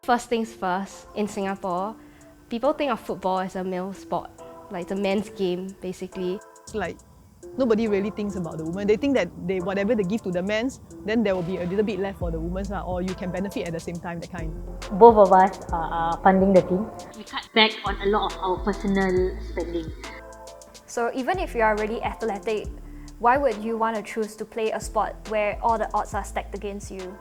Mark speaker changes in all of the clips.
Speaker 1: First things first, in Singapore, people think of football as a male sport, like it's a men's game, basically.
Speaker 2: Like, nobody really thinks about the women. They think that whatever they give to the men's, then there will be a little bit left for the women's, or you can benefit at the same time, that kind.
Speaker 3: Both of us are funding the team.
Speaker 4: We cut back on a lot of our personal spending.
Speaker 5: So even if you are really athletic, why would you want to choose to play a sport where all the odds are stacked against you?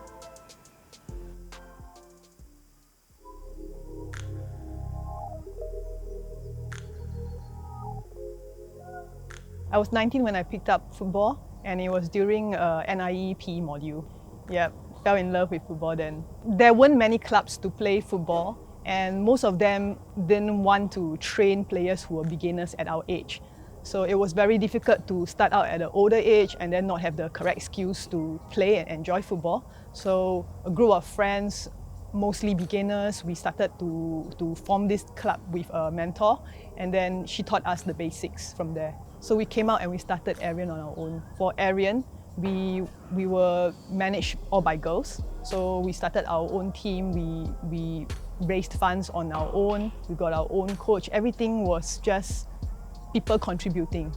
Speaker 2: I was 19 when I picked up football, and it was during NIE PE module. Yeah, fell in love with football then. There weren't many clubs to play football, and most of them didn't want to train players who were beginners at our age. So it was very difficult to start out at an older age and then not have the correct skills to play and enjoy football. So a group of friends, mostly beginners, we started to form this club with a mentor, and then she taught us the basics from there. So we came out and we started Arian on our own. For Arian, we were managed all by girls. So we started our own team, we raised funds on our own, we got our own coach. Everything was just people contributing.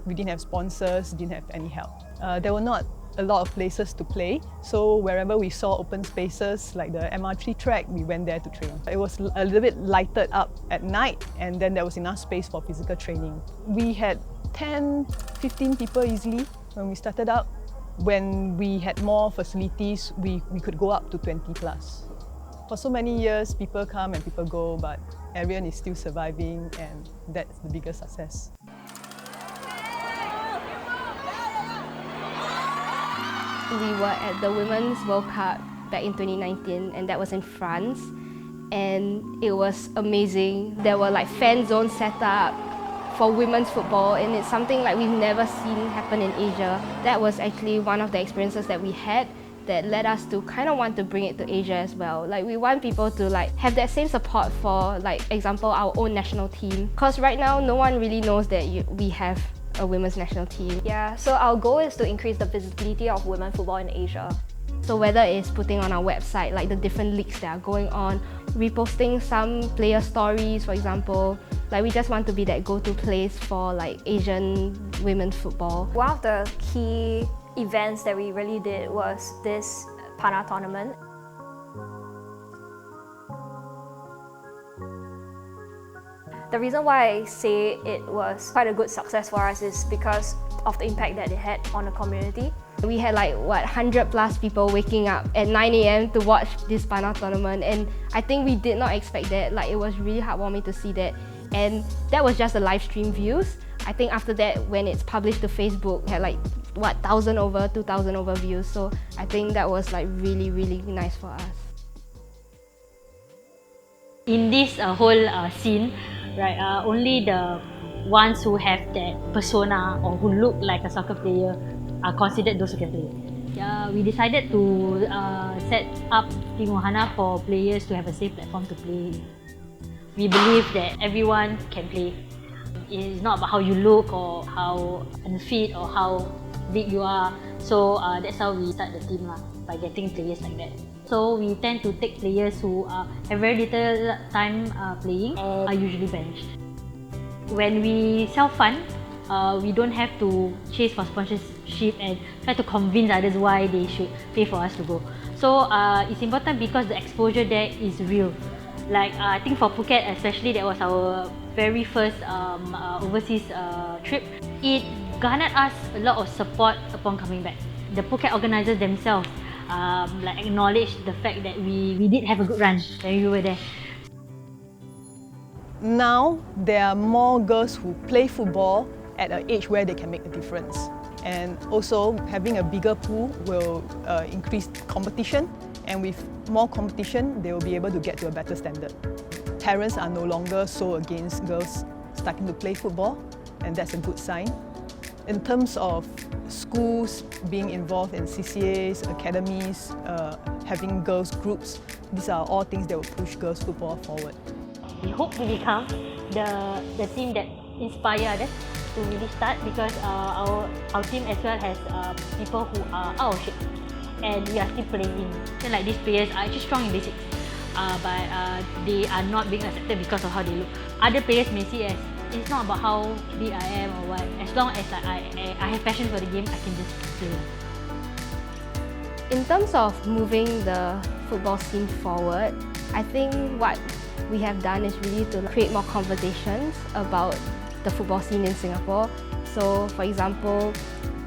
Speaker 2: We didn't have sponsors, didn't have any help. There were not a lot of places to play, so wherever we saw open spaces like the MR3 track, we went there to train. It was a little bit lighted up at night, and then there was enough space for physical training. We had 10, 15 people easily when we started out. When we had more facilities, we could go up to 20 plus. For so many years, people come and people go, but Arian is still surviving, and that's the biggest success.
Speaker 1: We were at the Women's World Cup back in 2019, and that was in France. And it was amazing. There were like fan zones set up for women's football, and it's something like we've never seen happen in Asia. That was actually one of the experiences that we had that led us to kind of want to bring it to Asia as well. Like, we want people to like have that same support for, like, example, our own national team. Because right now, no one really knows that we have a women's national team.
Speaker 5: Yeah, so our goal is to increase the visibility of women football in Asia.
Speaker 1: So whether it's putting on our website like the different leagues that are going on, reposting some player stories, for example, like we just want to be that go-to place for like Asian women's football.
Speaker 5: One of the key events that we really did was this Pana tournament. The reason why I say it was quite a good success for us is because of the impact that it had on the community.
Speaker 1: We had like, 100 plus people waking up at 9 AM to watch this Pana tournament, and I think we did not expect that. Like, it was really heartwarming to see that, and that was just the live stream views. I think after that, when it's published to Facebook, it had like 2,000 over views. So I think that was like really, really nice for us.
Speaker 4: In this whole scene, right, only the ones who have that persona or who look like a soccer player are considered those who can play. We decided to set up Team Wahana for players to have a safe platform to play. We believe that everyone can play. It's not about how you look or how unfit or how big you are. So that's how we start the team by getting players like that. So we tend to take players who have very little time playing and are usually benched. When we self-fund, we don't have to chase for sponsorship and try to convince others why they should pay for us to go. So it's important because the exposure there is real. Like I think for Phuket especially, that was our very first overseas trip. It garnered us a lot of support upon coming back. The Phuket organisers themselves like acknowledged the fact that we did have a good run when we were there.
Speaker 2: Now, there are more girls who play football at an age where they can make a difference. And also, having a bigger pool will increase competition, and with more competition, they will be able to get to a better standard. Parents are no longer so against girls starting to play football, and that's a good sign. In terms of schools being involved in CCAs, academies, having girls groups, these are all things that will push girls football forward.
Speaker 4: We hope to become the team that inspire others to really start, because our team as well has people who are out of shape and we are still playing. So like these players are actually strong in basics. but they are not being accepted because of how they look. Other players may see as it's not about how big I am or what. As long as like, I have passion for the game, I can just play.
Speaker 1: In terms of moving the football scene forward, I think what we have done is really to create more conversations about the football scene in Singapore. So, for example,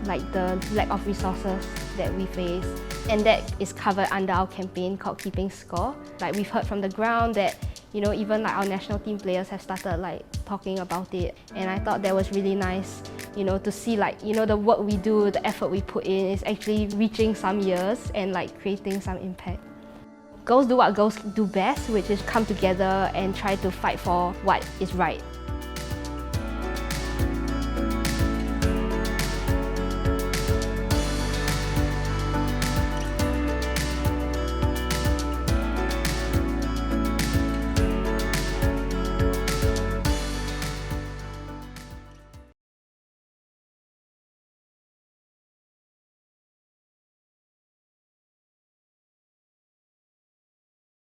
Speaker 1: like the lack of resources that we face, and that is covered under our campaign called Keeping Score. Like we've heard from the ground that, you know, even like our national team players have started like talking about it, and I thought that was really nice, you know, to see like, you know, the work we do, the effort we put in is actually reaching some ears and like creating some impact. Girls do what girls do best, which is come together and try to fight for what is right.